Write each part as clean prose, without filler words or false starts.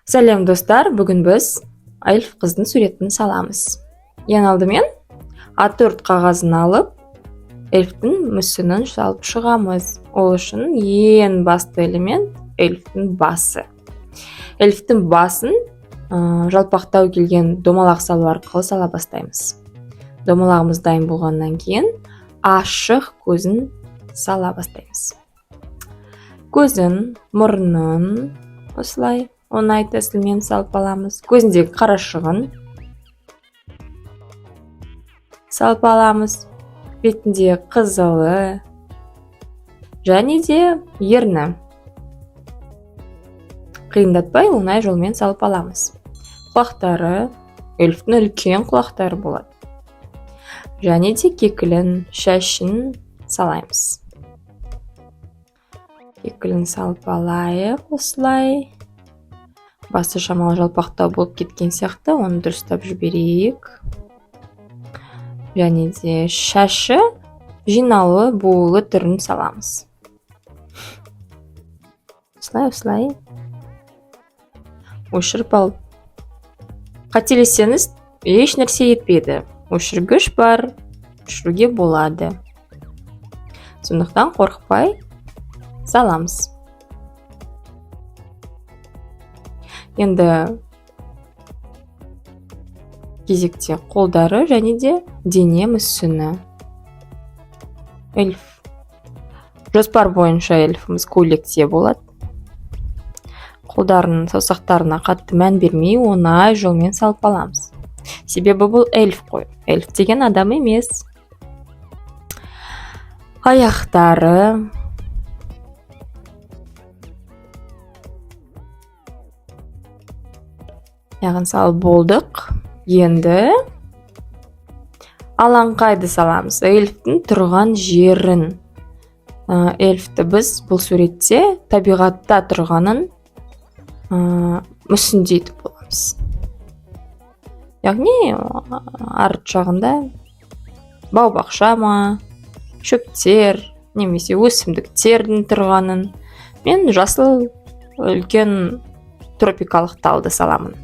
Сәлем достар, бүгін біз Айлф қыздың суретін саламыз. Ең алдымен А4 қағазын алып, эльфтің мүсінін салып шығамыз. Ол үшін ең басты элемент эльфтің басы. Эльфтің басын жалпақтау келген домалақ салу арқылы сала бастаймыз. Домалағымыз дайын болғаннан кейін ашық көзін сала бастаймыз. Көзін, мұрнын осылай оңай тәсілмен салып аламыз. Көзіндегі қарашығын салып аламыз. Бетінде қызылы және де ерні. Қиындатпай оңай жолмен салып аламыз. Құлақтары, эльфтің үлкен құлақтары болады. Және де кекілін, шашын салаймыз. Кекілін салып алайық осылай. Басы шамалы жалпақтау болып кеткен сияқты, оны дұрыстап жіберейік. Және де шашы жинаулы буылы түрін саламыз. Осылай. Өшіріп алып. Қателессеңіз, еш нәрсе етпейді. Өшіргіш бар, өшіруге болады. Сондықтан қорықпай саламыз. Енді кезекте қолдары және де дене мүсіні. Эльф. Жоспар бойынша эльфіміз көйлекте болады. Қолдарының саусақтарына қатты мән бермей, оңай жолмен салып аламыз. Себебі бұл эльф қой. Эльф деген адам емес. Аяқтары. Яғын салып болдық. Енді алаңқайды саламыз. Эльфтің тұрған жерін. Эльфті біз бұл суретте табиғатта тұрғанын мүсіндейді боламыз. Яғни арт жағында бау-бақша ма, шөптер, немесе өсімдіктердің тұрғанын мен жасыл үлкен тропикалық талды саламын.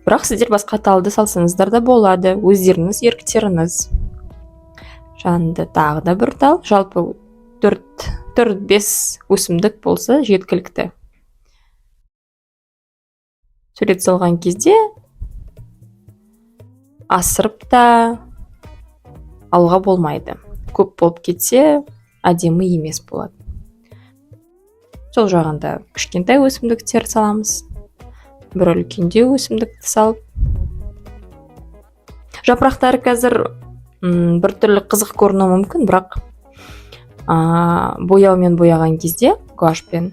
Бірақ сіздер басқа талды салсаңыздар да болады, өздеріңіз еріктеріңіз. Жанында тағы да бір тал, жалпы 4-5 өсімдік болса жеткілікті. Сурет салған кезде асырып та алға болмайды. Көп болып кетсе, әдемі емес болады. Сол жағында кішкентай өсімдіктер саламыз. Бір үлкенде өсімдікті салып. Жапырақтары қазір бір түрлі қызық көрінуі мүмкін, бірақ бояумен бояған кезде, гуашьпен,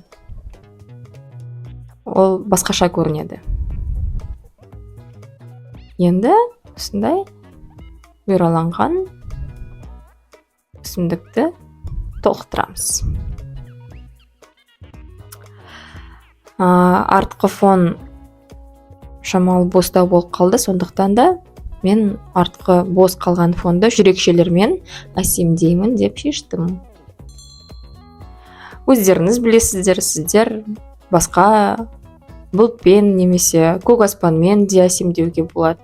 ол басқаша көрінеді. Енді осындай бұйраланған өсімдікті толықтырамыз. Артқы фон шамалы бостау болып қалды, сондықтан да мен артқы бос қалған фонды жүрекшелермен әсемдеймін деп шештім. Өздеріңіз білесіздер, сіздер басқа бұлтпен немесе көк аспанмен де әсемдеуге болады.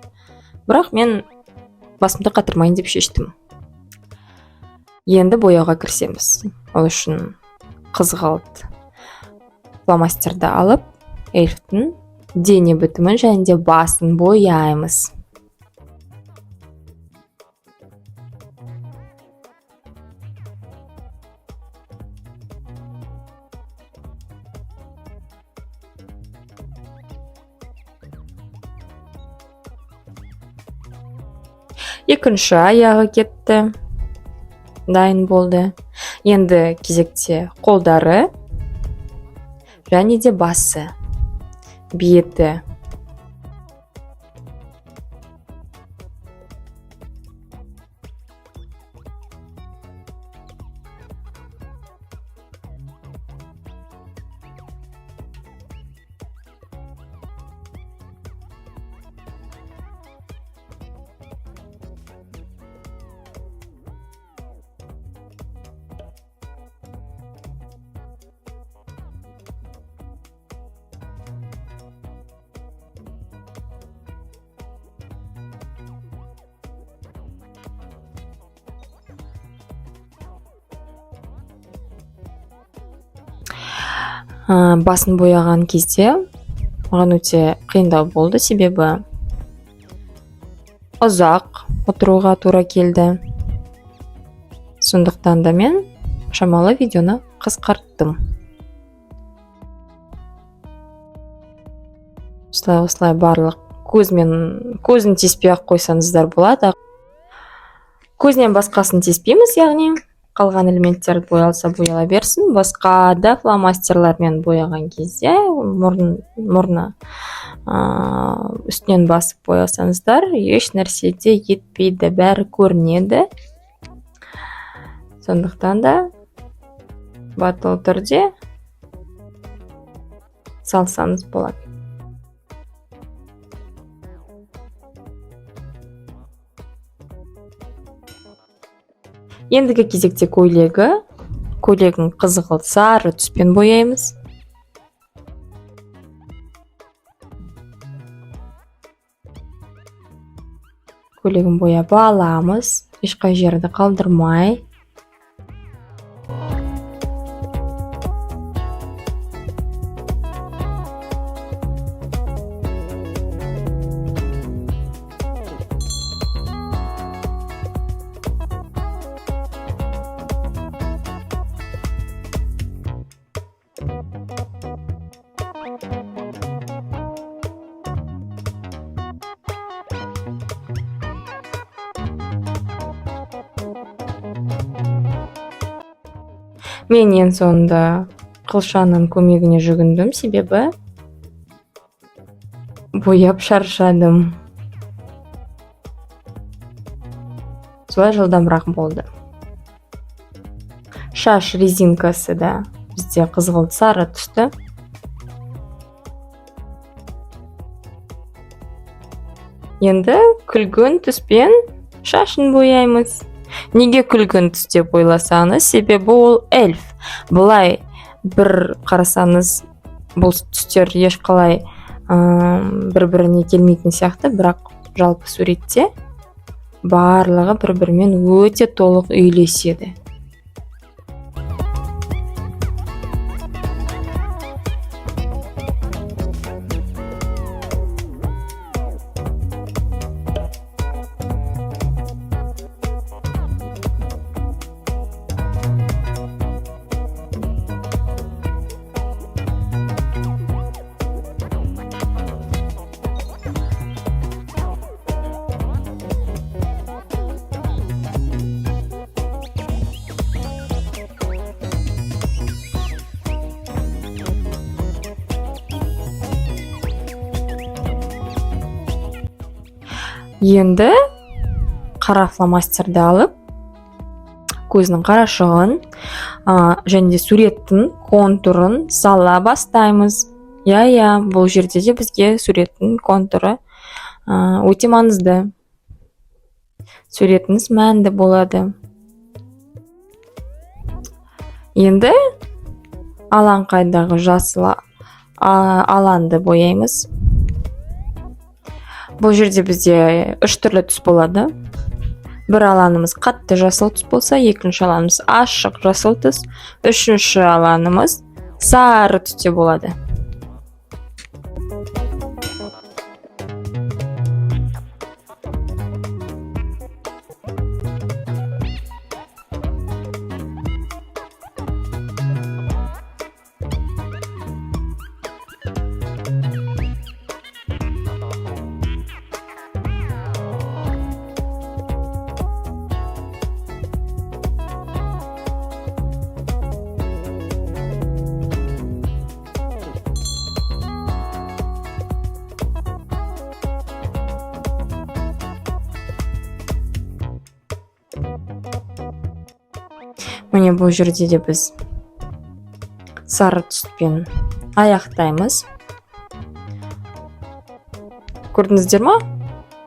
Бірақ мен басымды қатырмайын деп шештім. Енді бояуға кірісеміз. Ол үшін қызғылт фломастерді алып, эльфтің дене бітімін және де басын бояймыз. Екінші аяғы кетті. Дайын болды. Енді кезекте қолдары және де басы, беті. Басын бояған кезде маған өте қиындау болды, себебі ұзақ отыруға тура келді. Сондықтан да мен шамалы видеоны қысқарттым. Осылай барлық көзін теспей ақ қойсаңыздар болады. Көзінен басқасын теспейміз, яғни қалған элементтерді боялса бояла берсін. Басқа да фломастерлармен бояған кезде мұрны үстінен басып боясаңыздар, еш нәрседе етпейді, бәрі көрінеді. Сондықтан да батыл түрде салсаңыз болады. Ендігі кезекте көйлегін қызғылт сары түспен бояймыз. Көйлегін бояп аламыз, ешқай жерді қалдырмай. Мен ең соңында қылшаның көмегіне жүгіндім, себебі бояп шаршадым. Солай жылдамырақ болды. Шаш резинкасы да бізде қызғылт сары түсті. Енді күлгін түспен шашын бояймыз. Неге күлгін түс деп ойласаңыз, себебі ол эльф. Бұлай бір қарасаңыз, бұл түстер ешқалай бір-біріне келмейтін сияқты, бірақ жалпы суретте барлығы бір-бірімен өте толық үйлеседі. Енді қара фломастерді алып, көзінің қарашығын және де суреттің контурын сала бастаймыз. Бұл жерде де бізге суреттің контуры өте маңызды. Суретіңіз мәнді болады. Енді алаңқайдағы жасыл аланды бояймыз. Бұл жерде бізде 3 түрлі түс болады. Бір аланымыз қатты жасыл түс болса, екінші аланымыз ашық жасыл түс, үшінші аланымыз сары түсте болады. Міне бұл жерде де біз сары түспен аяқтаймыз. Көрдіңіздер ма?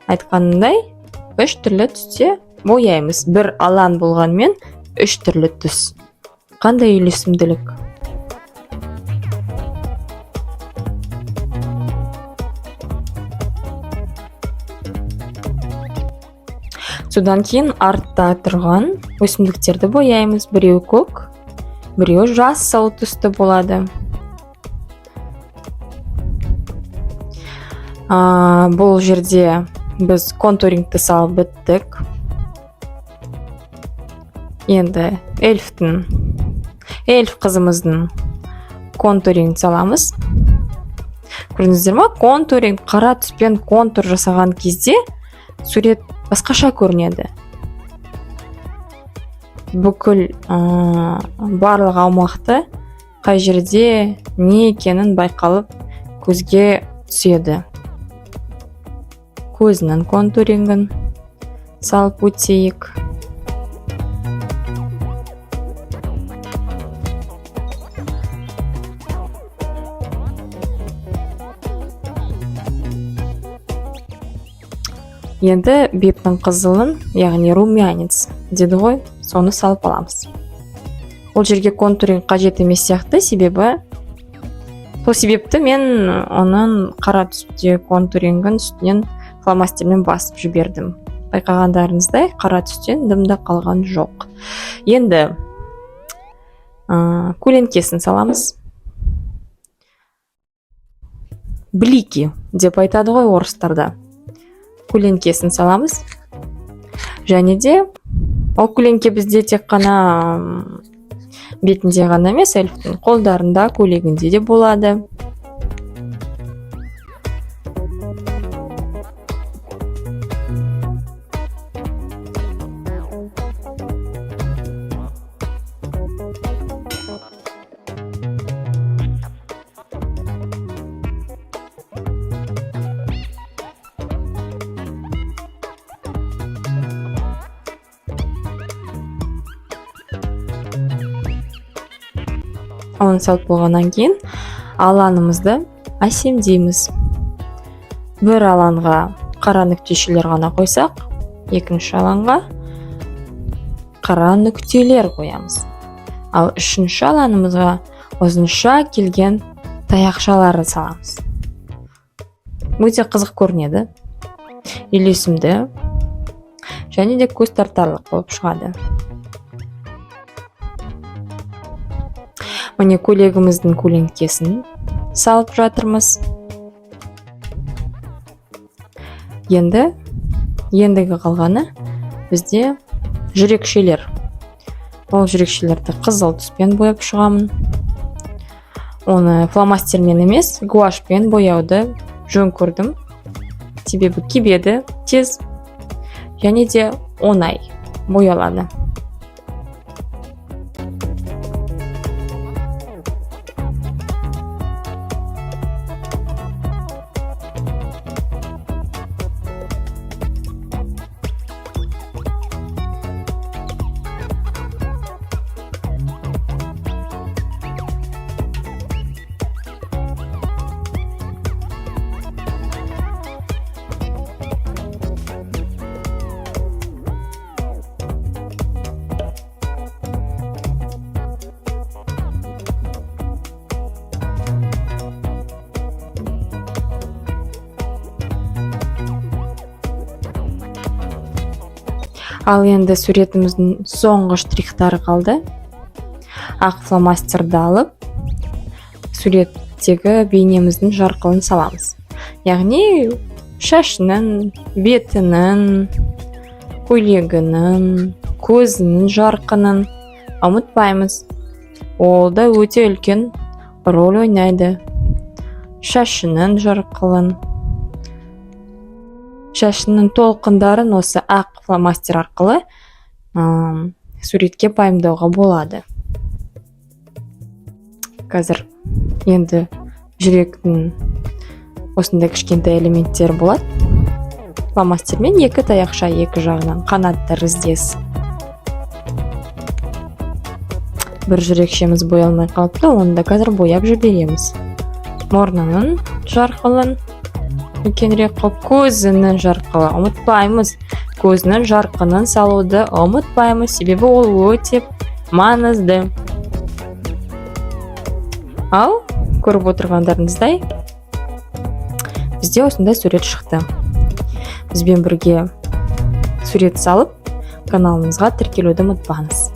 Айтқанымдай 3 түрлі түсте бояймыз. Бір алан болғанмен 3 түрлі түс. Қандай үйлесімділік? Содан кейін артта тұрған өсімдіктерді бояймыз. Біреу көк, біреу жасыл түсті болады. Бұл жерде біз контурингті салып біттік. Енді эльф қызымыздың контуринг саламыз. Көрдіңіздер ма? Контуринг, қара түспен контур жасаған кезде сурет басқаша көрінеді. Бүкіл барлық аумақты қай жерде не екенін байқалып көзге түседі. Көзінің контурингін салып өтейік. Енді беттің қызылын, яғни румянец деді ғой, соны салып аламыз. Ол жерге контуринг қажет емес сияқты, сол себепті мен оның қара түсте контурингін үстінен фломастермен басып жібердім. Байқағандарыңыздай, қара түстен дымда қалған жоқ. Енді көлеңкесін саламыз. Блики деп айтады ғой орыстарда. Көлеңкесін саламыз. Және де ол көлеңке бізде тек қана бетінде ғана емес, эльфтің қолдарында, көйлегінде де болады. Оны салып болғаннан кейін алаңымызды әсемдейміз. Бір алаңға қара нүктешелер ғана қойсақ, екінші алаңға қара нүктелер қоямыз. Ал үшінші алаңымызға ұзынша келген таяқшаларды саламыз. Өте қызық көрінеді, үйлесімді және де көз тартарлық болып шығады. Міне көйлегіміздің көлеңкесін салып жатырмыз. Ендігі қалғаны бізде жүрекшелер. Ол жүрекшелерді қызыл түспен бояп шығамын. Оны фломастермен емес, гуашпен бояуды жөн көрдім. Себебі кебеді, тез және де оңай боялады. Ал енді суретіміздің соңғы штрихтары қалды. Ақ фломастерді алып, суреттегі бейнеміздің жарқылын саламыз. Яғни шашының, бетінің, көйлегінің, көзінің жарқынын ұмытпаймыз. Ол да өте үлкен рөл ойнайды. Шашының жарқылын, шашының толқындарын осы ақ фломастер арқылы суретке пайымдауға болады. Қазір енді жүректің осындай кішкентай элементтері болады. Фломастермен екі таяқша екі жағынан қанаттар іздес. Бір жүрекшеміз боялмай қалыпты, оны да қазір бояп жібереміз. Мұрнының жарқылын үлкенірек қылып, көзінің жарқылы ұмытпаймыз. Көзінің жарқынын салуды ұмытпаймыз, себебі ол өте маңызды. Ал көріп отырғандарыңыздай бізде осындай сурет шықты. Бізбен бірге сурет салып, каналымызға тіркелуді ұмытпаңыз.